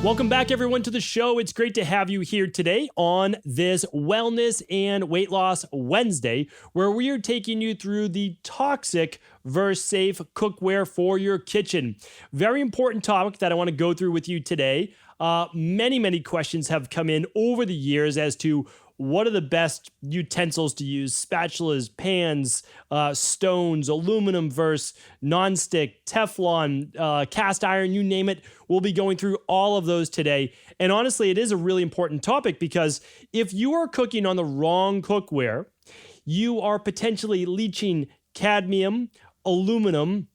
Welcome back, everyone, to the show. It's great to have you here today on this Wellness and Weight Loss Wednesday, where we are taking you through the toxic versus safe cookware for your kitchen. Very important topic that I want to go through with you today. Many questions have come in over the years as to what are the best utensils to use: spatulas, pans, stones, aluminum versus nonstick, Teflon, cast iron, you name it. We'll be going through all of those today. And honestly, it is a really important topic because if you are cooking on the wrong cookware, you are potentially leaching cadmium, aluminum,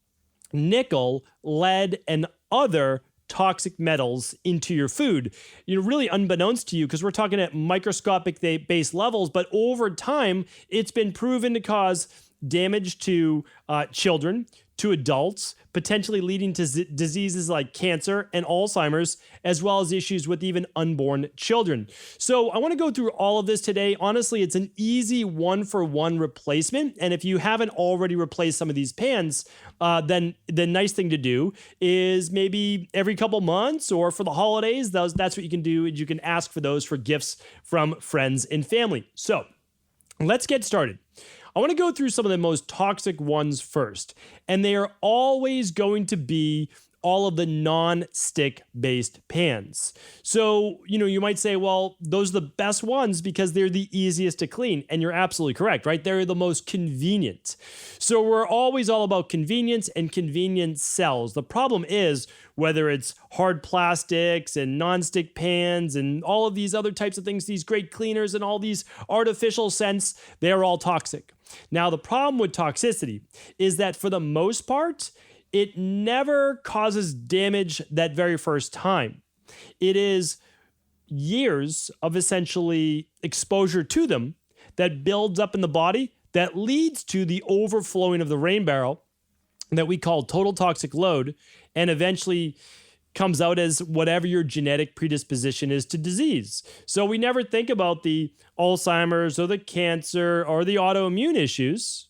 nickel, lead, and other toxic metals into your food. Really unbeknownst to you, because we're talking at microscopic base levels, but over time, it's been proven to cause damage to children, to adults, potentially leading to diseases like cancer and Alzheimer's, as well as issues with even unborn children. So I want to go through all of this today. Honestly, it's an easy one-for-one replacement. And if you haven't already replaced some of these pans, then the nice thing to do is maybe every couple months or for the holidays, that's what you can do. You can ask for those for gifts from friends and family. So let's get started. I want to go through some of the most toxic ones first, and they are always going to be all of the non-stick based pans. So, you might say, well, those are the best ones because they're the easiest to clean. And you're absolutely correct, right? They're the most convenient. So we're always all about convenience, and convenience sells. The problem is whether it's hard plastics and non-stick pans and all of these other types of things, these great cleaners and all these artificial scents, they're all toxic. Now, the problem with toxicity is that for the most part, it never causes damage that very first time. It is years of essentially exposure to them that builds up in the body that leads to the overflowing of the rain barrel that we call total toxic load, and eventually comes out as whatever your genetic predisposition is to disease. So we never think about the Alzheimer's or the cancer or the autoimmune issues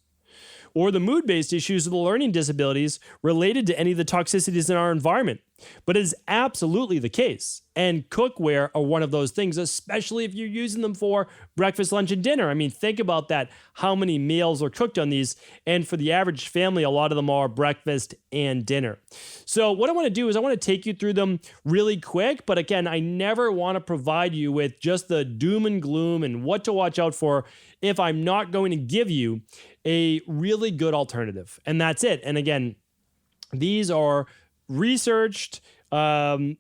or the mood-based issues or the learning disabilities related to any of the toxicities in our environment. But it is absolutely the case. And cookware are one of those things, especially if you're using them for breakfast, lunch, and dinner. I mean, think about that, how many meals are cooked on these. And for the average family, a lot of them are breakfast and dinner. So what I want to do is I want to take you through them really quick. But again, I never want to provide you with just the doom and gloom and what to watch out for if I'm not going to give you a really good alternative. And that's it. And again, these are researched, clean,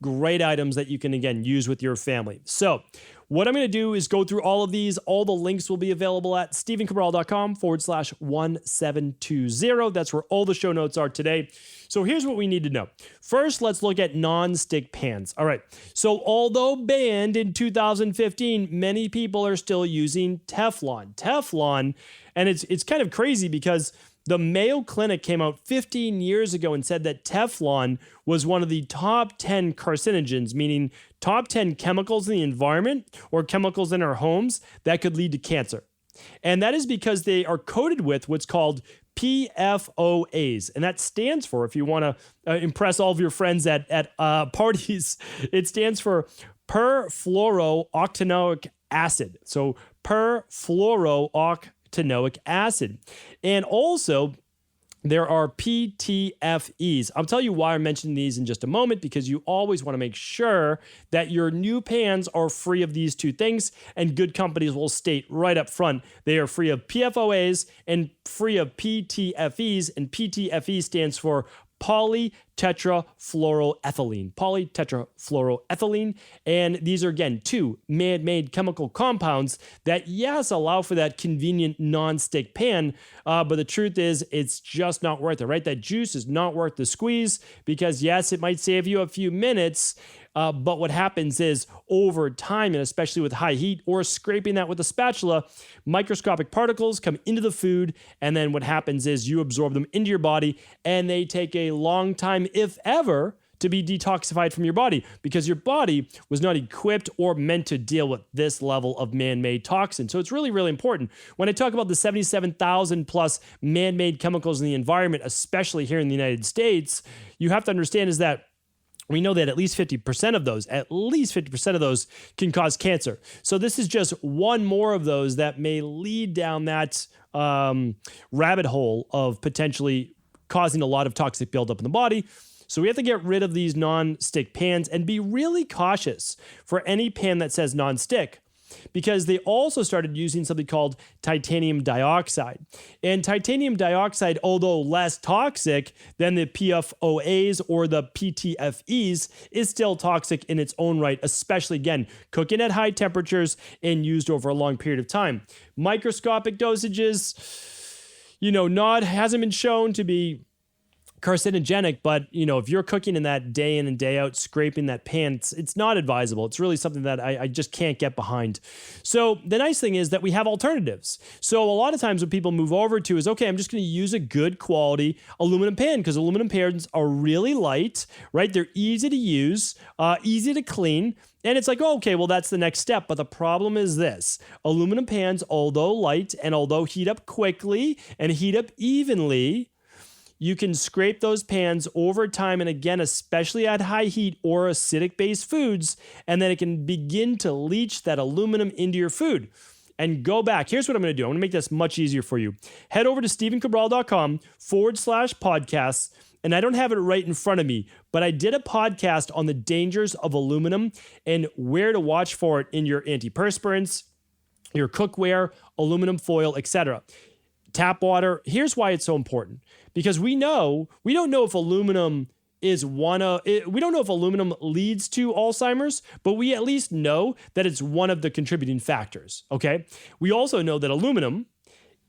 great items that you can, again, use with your family. So what I'm going to do is go through all of these. All the links will be available at stephencabral.com/1720. That's where all the show notes are today. So here's what we need to know. First, let's look at non-stick pans. All right. So although banned in 2015, many people are still using Teflon. And it's kind of crazy because the Mayo Clinic came out 15 years ago and said that Teflon was one of the top 10 carcinogens, meaning top 10 chemicals in the environment or chemicals in our homes that could lead to cancer. And that is because they are coated with what's called PFOAs. And that stands for, if you want to impress all of your friends at parties, it stands for perfluorooctanoic acid. So perfluorooctanoic acid. And also, there are PTFEs. I'll tell you why I'm mentioning these in just a moment, because you always want to make sure that your new pans are free of these two things, and good companies will state right up front they are free of PFOAs and free of PTFEs, and PTFE stands for polytetrafluoroethylene. And these are, again, two man-made chemical compounds that, yes, allow for that convenient non-stick pan, but the truth is it's just not worth it, right? That juice is not worth the squeeze because, yes, it might save you a few minutes, but what happens is over time, and especially with high heat or scraping that with a spatula, microscopic particles come into the food, and then what happens is you absorb them into your body, and they take a long time, if ever, to be detoxified from your body because your body was not equipped or meant to deal with this level of man-made toxin. So it's really, really important. When I talk about the 77,000 plus man-made chemicals in the environment, especially here in the United States, you have to understand is that we know that at least 50% of those can cause cancer. So this is just one more of those that may lead down that rabbit hole of potentially causing a lot of toxic buildup in the body. So we have to get rid of these non-stick pans and be really cautious for any pan that says non-stick, because they also started using something called titanium dioxide. And titanium dioxide, although less toxic than the PFOAs or the PTFEs, is still toxic in its own right, especially, again, cooking at high temperatures and used over a long period of time. Microscopic dosages, hasn't been shown to be carcinogenic, but if you're cooking in that day in and day out, scraping that pan, it's not advisable. It's really something that I just can't get behind. So the nice thing is that we have alternatives. So a lot of times what people move over to is, okay, I'm just going to use a good quality aluminum pan, because aluminum pans are really light, right? They're easy to use, easy to clean. And it's like, oh, okay, well, that's the next step. But the problem is this: aluminum pans, although light and although heat up quickly and heat up evenly, you can scrape those pans over time, and again, especially at high heat or acidic-based foods, and then it can begin to leach that aluminum into your food. And go back. Here's what I'm going to do. I'm going to make this much easier for you. Head over to stevencabral.com/podcasts, and I don't have it right in front of me, but I did a podcast on the dangers of aluminum and where to watch for it in your antiperspirants, your cookware, aluminum foil, etc. Tap water. Here's why it's so important. Because we don't know if aluminum leads to Alzheimer's, but we at least know that it's one of the contributing factors, okay? We also know that aluminum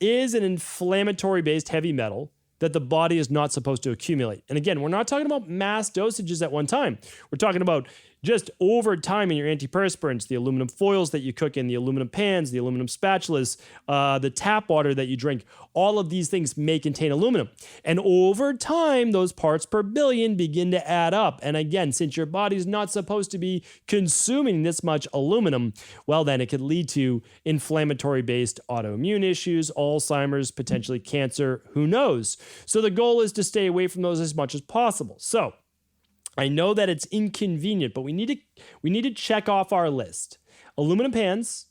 is an inflammatory-based heavy metal that the body is not supposed to accumulate. And again, we're not talking about mass dosages at one time. We're talking about just over time in your antiperspirants, the aluminum foils that you cook in, the aluminum pans, the aluminum spatulas, the tap water that you drink. All of these things may contain aluminum. And over time, those parts per billion begin to add up. And again, since your body's not supposed to be consuming this much aluminum, well, then it could lead to inflammatory-based autoimmune issues, Alzheimer's, potentially cancer, who knows? So the goal is to stay away from those as much as possible. So I know that it's inconvenient, but we need to check off our list: aluminum pans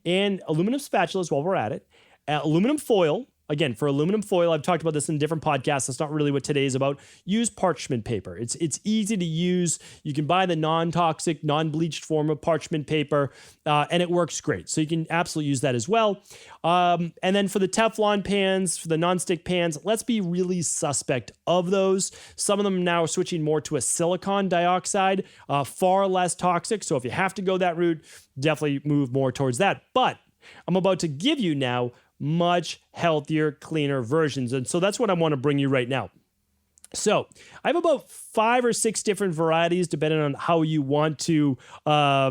and aluminum spatulas while we're at it, aluminum foil. Again, for aluminum foil, I've talked about this in different podcasts. That's not really what today's about. Use parchment paper. It's easy to use. You can buy the non-toxic, non-bleached form of parchment paper, and it works great. So you can absolutely use that as well. And then for the Teflon pans, for the non-stick pans, let's be really suspect of those. Some of them now are switching more to a silicon dioxide, far less toxic. So if you have to go that route, definitely move more towards that. But I'm about to give you now much healthier, cleaner versions. And so that's what I want to bring you right now. So I have about 5 or 6 different varieties, depending on how you want to call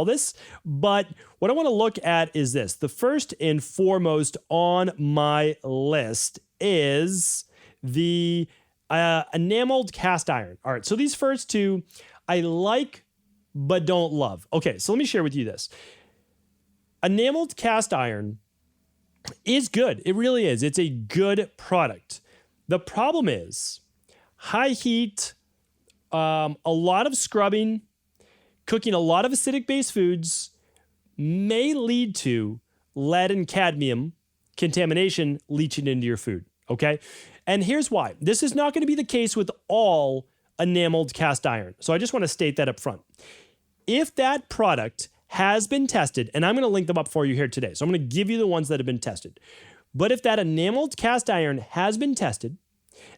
this. But what I want to look at is this. The first and foremost on my list is the enameled cast iron. All right. So these first two I like, but don't love. Okay. So let me share with you this. Enameled cast iron is good. It really is. It's a good product. The problem is high heat, a lot of scrubbing, cooking a lot of acidic-based foods may lead to lead and cadmium contamination leaching into your food, okay? And here's why. This is not going to be the case with all enameled cast iron. So I just want to state that up front. If that product has been tested, and I'm going to link them up for you here today. So I'm going to give you the ones that have been tested. But if that enameled cast iron has been tested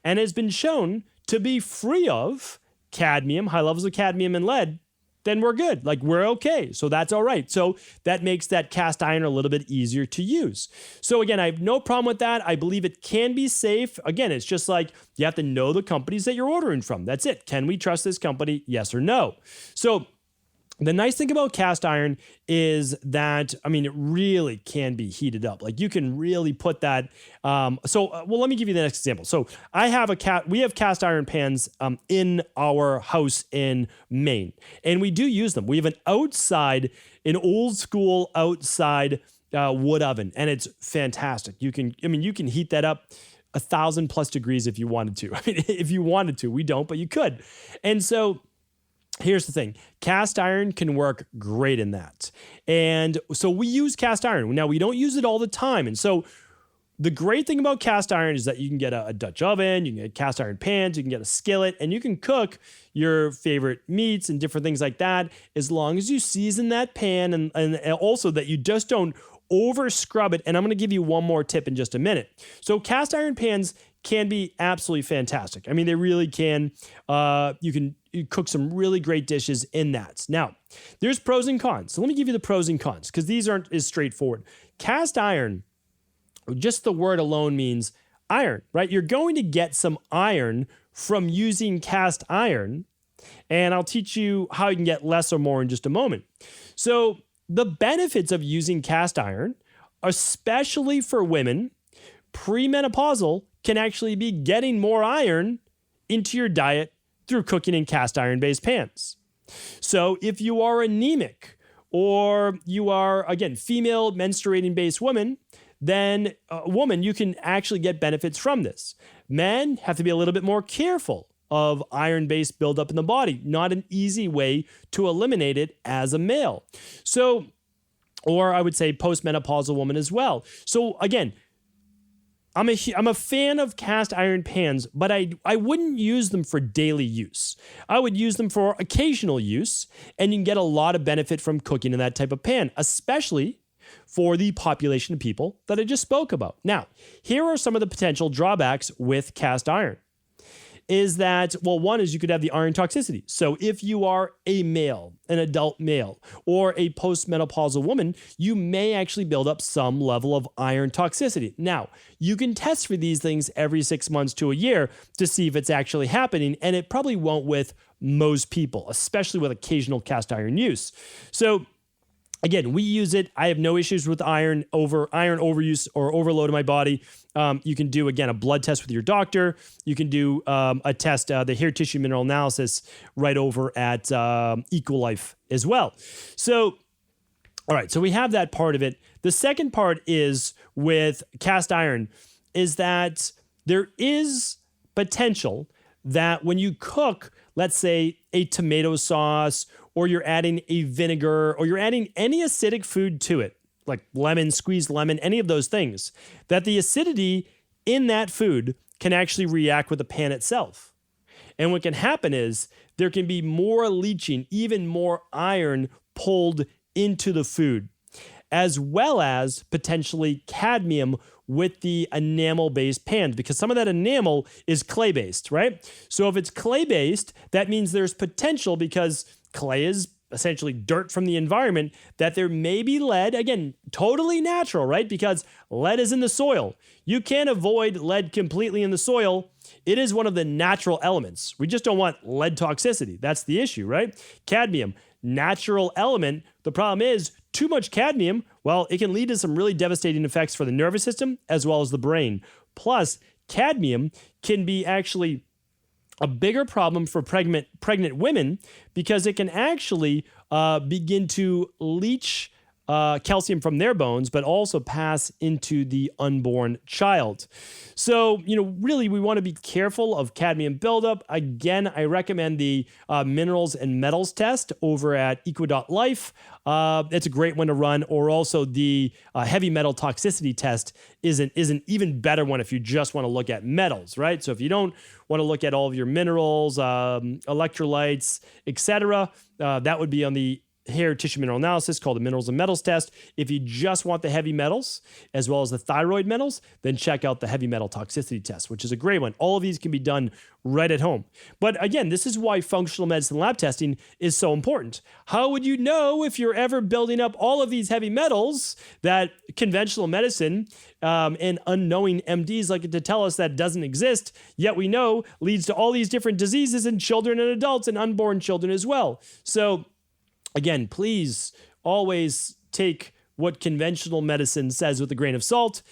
and has been shown to be free of cadmium, high levels of cadmium and lead, then we're good. Like, we're okay. So that's all right. So that makes that cast iron a little bit easier to use. So again, I have no problem with that. I believe it can be safe. Again, it's just like you have to know the companies that you're ordering from. That's it. Can we trust this company? Yes or no? So the nice thing about cast iron is that, it really can be heated up. Like, you can really put that. Well, let me give you the next example. So we have cast iron pans in our house in Maine, and we do use them. We have an old school outside wood oven, and it's fantastic. You can heat that up 1,000 plus degrees if you wanted to. I mean, if you wanted to, we don't, but you could. And so here's the thing. Cast iron can work great in that. And so we use cast iron. Now, we don't use it all the time. And so the great thing about cast iron is that you can get a Dutch oven, you can get cast iron pans, you can get a skillet, and you can cook your favorite meats and different things like that, as long as you season that pan and also that you just don't over scrub it. And I'm going to give you one more tip in just a minute. So cast iron pans can be absolutely fantastic. I mean, they really can. You cook some really great dishes in that. Now, there's pros and cons. So let me give you the pros and cons, because these aren't as straightforward. Cast iron, just the word alone means iron, right? You're going to get some iron from using cast iron, and I'll teach you how you can get less or more in just a moment. So the benefits of using cast iron, especially for women, premenopausal, can actually be getting more iron into your diet through cooking in cast iron-based pans. So if you are anemic, or you are, again, female menstruating-based woman, then you can actually get benefits from this. Men have to be a little bit more careful of iron-based buildup in the body. Not an easy way to eliminate it as a male. So, or I would say postmenopausal woman as well. So again, I'm a fan of cast iron pans, but I wouldn't use them for daily use. I would use them for occasional use, and you can get a lot of benefit from cooking in that type of pan, especially for the population of people that I just spoke about. Now, here are some of the potential drawbacks with cast iron. Is that, well, one is you could have the iron toxicity. So if you are a male, an adult male, or a postmenopausal woman, you may actually build up some level of iron toxicity. Now, you can test for these things every 6 months to a year to see if it's actually happening, and it probably won't with most people, especially with occasional cast iron use. So again, we use it. I have no issues with iron overuse or overload in my body. You can do, again, a blood test with your doctor. You can do a test, the hair tissue mineral analysis, right over at Equilife as well. So, all right, so we have that part of it. The second part is with cast iron is that there is potential that when you cook, let's say, a tomato sauce, or you're adding a vinegar, or you're adding any acidic food to it, like lemon, squeezed lemon, any of those things, that the acidity in that food can actually react with the pan itself. And what can happen is there can be more leaching, even more iron pulled into the food, as well as potentially cadmium with the enamel-based pans, because some of that enamel is clay-based, right? So if it's clay-based, that means there's potential, because clay is essentially dirt from the environment, that there may be lead, again, totally natural, right? Because lead is in the soil. You can't avoid lead completely in the soil. It is one of the natural elements. We just don't want lead toxicity. That's the issue, right? Cadmium, natural element. The problem is too much cadmium, well, it can lead to some really devastating effects for the nervous system as well as the brain. Plus, cadmium can be actually a bigger problem for pregnant women, because it can actually begin to leach calcium from their bones, but also pass into the unborn child. So, really, we want to be careful of cadmium buildup. Again, I recommend the minerals and metals test over at equa.life. It's a great one to run, or also the heavy metal toxicity test is an even better one if you just want to look at metals, right? So if you don't want to look at all of your minerals, electrolytes, etc., that would be on the hair tissue mineral analysis called the minerals and metals test. If you just want the heavy metals as well as the thyroid metals, then check out the heavy metal toxicity test, which is a great one. All of these can be done right at home. But again, this is why functional medicine lab testing is so important. How would you know if you're ever building up all of these heavy metals that conventional medicine and unknowing MDs like to tell us that doesn't exist, yet we know leads to all these different diseases in children and adults and unborn children as well. So again, please always take what conventional medicine says with a grain of salt.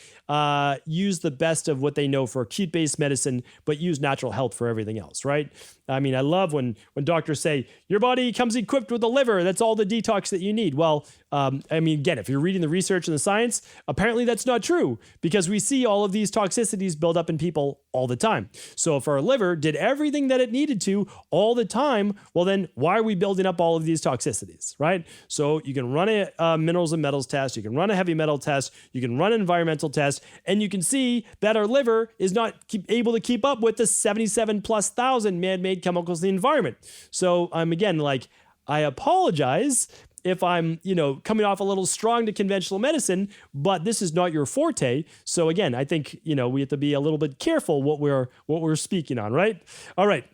use the best of what they know for acute-based medicine, but use natural health for everything else, right? I mean, I love when doctors say, your body comes equipped with a liver, that's all the detox that you need. Well, I mean, again, if you're reading the research and the science, apparently that's not true because we see all of these toxicities build up in people all the time. So if our liver did everything that it needed to all the time, well, then why are we building up all of these toxicities, right? So you can run a minerals and metals test, you can run a heavy metal test, you can run an environmental test, and you can see that our liver is not able to keep up with the 77,000+ man-made chemicals in the environment. So I'm again, like, I apologize if I'm, coming off a little strong to conventional medicine, but this is not your forte. So again, I think, we have to be a little bit careful what we're speaking on, right? All right.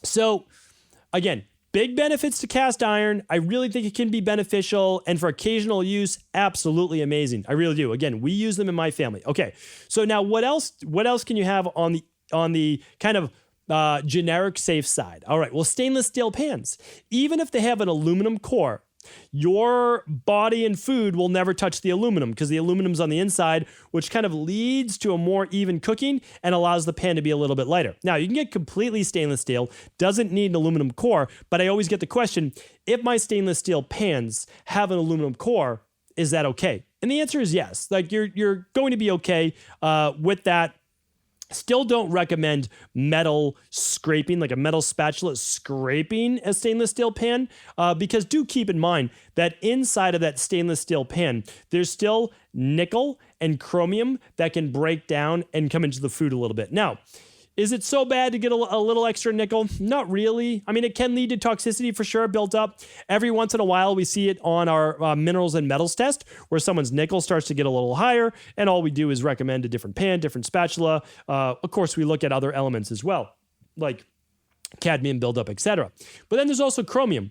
So again, big benefits to cast iron. I really think it can be beneficial, and for occasional use, absolutely amazing. I really do. Again, we use them in my family. Okay. So now what else can you have on the kind of generic safe side? All right. Well, stainless steel pans, even if they have an aluminum core, your body and food will never touch the aluminum because the aluminum's on the inside, which kind of leads to a more even cooking and allows the pan to be a little bit lighter. Now, you can get completely stainless steel, doesn't need an aluminum core, but I always get the question, if my stainless steel pans have an aluminum core, is that okay? And the answer is yes. Like you're going to be okay with that. Still don't recommend metal scraping, like a metal spatula scraping a stainless steel pan, because do keep in mind that inside of that stainless steel pan, there's still nickel and chromium that can break down and come into the food a little bit. Now, is it so bad to get a little extra nickel? Not really. I mean, it can lead to toxicity for sure, built up. Every once in a while, we see it on our minerals and metals test where someone's nickel starts to get a little higher, and all we do is recommend a different pan, different spatula. Of course, we look at other elements as well, like cadmium buildup, etc. But then there's also chromium.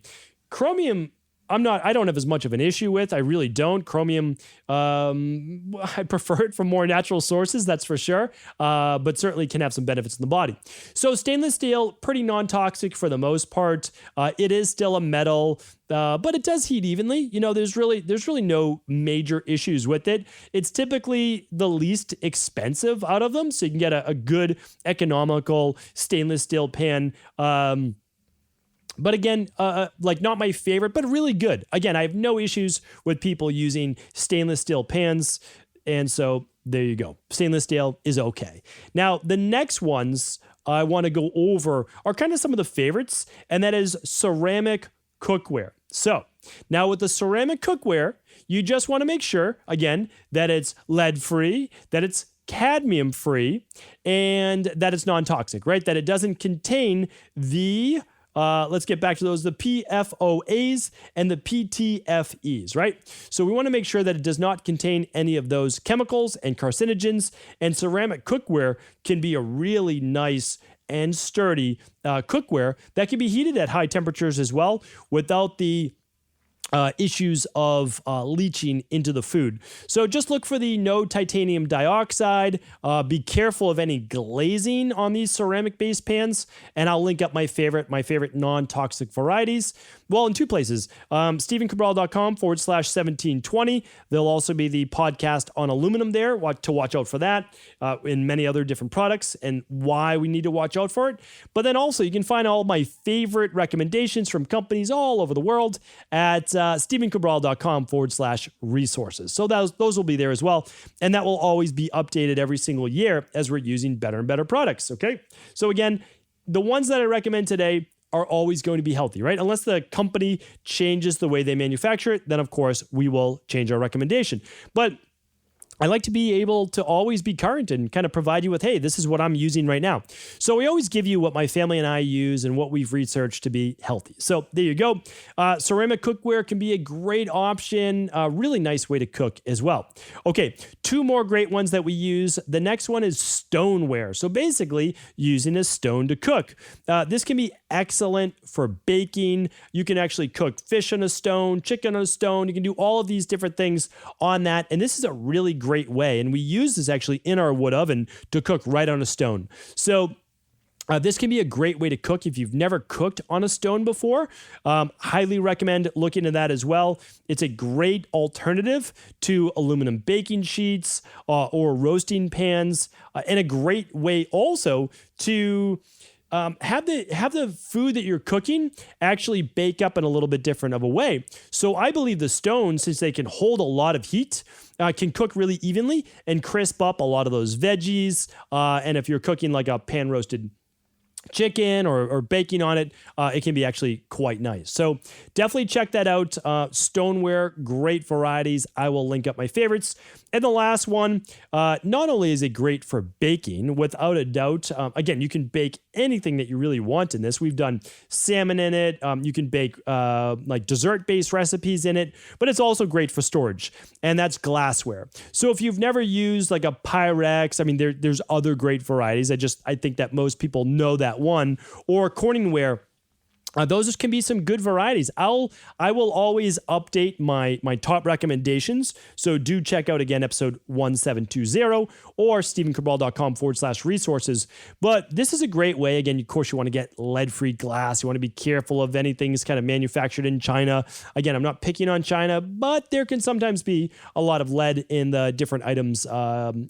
Chromium, I don't have as much of an issue with. I really don't. Chromium, I prefer it from more natural sources, that's for sure, but certainly can have some benefits in the body. So stainless steel, pretty non-toxic for the most part. It is still a metal, but it does heat evenly. There's really no major issues with it. It's typically the least expensive out of them, so you can get a good economical stainless steel pan. But again, like not my favorite, but really good. Again, I have no issues with people using stainless steel pans. And so there you go. Stainless steel is okay. Now, the next ones I want to go over are kind of some of the favorites, and that is ceramic cookware. So now with the ceramic cookware, you just want to make sure, again, that it's lead-free, that it's cadmium-free, and that it's non-toxic, right? That it doesn't contain let's get back to those, the PFOAs and the PTFEs, right? So we want to make sure that it does not contain any of those chemicals and carcinogens, and ceramic cookware can be a really nice and sturdy cookware that can be heated at high temperatures as well without the issues of leaching into the food. So just look for the no titanium dioxide. Be careful of any glazing on these ceramic-based pans, and I'll link up my favorite non-toxic varieties. Well, in two places, StephenCabral.com/1720. There'll also be the podcast on aluminum there to watch out for that, and many other different products and why we need to watch out for it. But then also you can find all my favorite recommendations from companies all over the world at StephenCabral.com/resources. So those will be there as well. And that will always be updated every single year as we're using better and better products. Okay. So again, the ones that I recommend today are always going to be healthy, right? Unless the company changes the way they manufacture it, then of course we will change our recommendation. But I like to be able to always be current and kind of provide you with, hey, this is what I'm using right now. So we always give you what my family and I use and what we've researched to be healthy. So there you go. Ceramic cookware can be a great option, a really nice way to cook as well. Okay, two more great ones that we use. The next one is stoneware. So basically using a stone to cook. This can be excellent for baking. You can actually cook fish on a stone, chicken on a stone. You can do all of these different things on that. And this is a really great way. And we use this actually in our wood oven to cook right on a stone. So This can be a great way to cook if you've never cooked on a stone before. Highly recommend looking at that as well. It's a great alternative to aluminum baking sheets or roasting pans, and a great way also to have the food that you're cooking actually bake up in a little bit different of a way. So I believe the stones, since they can hold a lot of heat, can cook really evenly and crisp up a lot of those veggies. And if you're cooking like a pan roasted chicken or baking on it, it can be actually quite nice. So definitely check that out. Stoneware, great varieties. I will link up my favorites. And the last one, not only is it great for baking, without a doubt, again, you can bake anything that you really want in this. We've done salmon in it. You can bake like dessert-based recipes in it, but it's also great for storage, and that's glassware. So if you've never used like a Pyrex, I mean, there's other great varieties. I think that most people know that one, or Corningware. Those can be some good varieties. I will always update my top recommendations. So do check out again episode 1720 or stephencabral.com/resources. But this is a great way. Again, of course, you want to get lead-free glass. You want to be careful of anything that's kind of manufactured in China. Again, I'm not picking on China, but there can sometimes be a lot of lead in the different items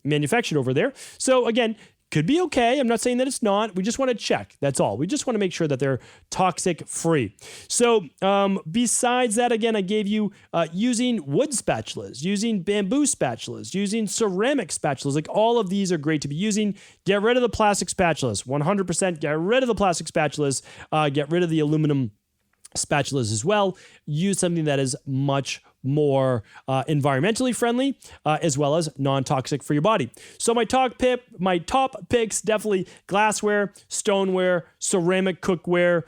manufactured over there. So again, could be okay. I'm not saying that it's not. We just want to check. That's all. We just want to make sure that they're toxic free. So besides that, again, I gave you using wood spatulas, using bamboo spatulas, using ceramic spatulas. Like all of these are great to be using. Get rid of the plastic spatulas. 100% get rid of the plastic spatulas. Get rid of the aluminum spatulas as well. Use something that is much more environmentally friendly, as well as non-toxic for your body. So my top picks, definitely glassware, stoneware, ceramic cookware,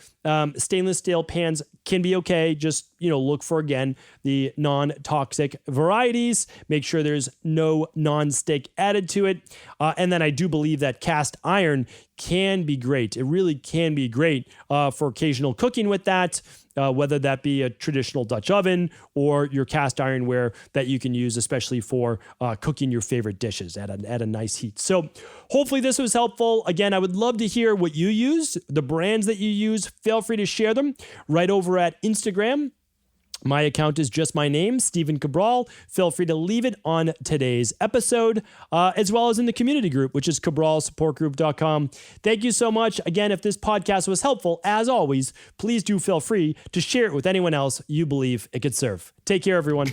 stainless steel pans can be okay. Just, look for, again, the non-toxic varieties. Make sure there's no non-stick added to it. And then I do believe that cast iron can be great. It really can be great for occasional cooking with that, whether that be a traditional Dutch oven or your cast ironware that you can use, especially for cooking your favorite dishes at a nice heat. So hopefully this was helpful. Again, I would love to hear what you use, the brands that you use. Feel free to share them right over at Instagram. My account is just my name, Stephen Cabral. Feel free to leave it on today's episode, as well as in the community group, which is cabralsupportgroup.com. Thank you so much. Again, if this podcast was helpful, as always, please do feel free to share it with anyone else you believe it could serve. Take care, everyone.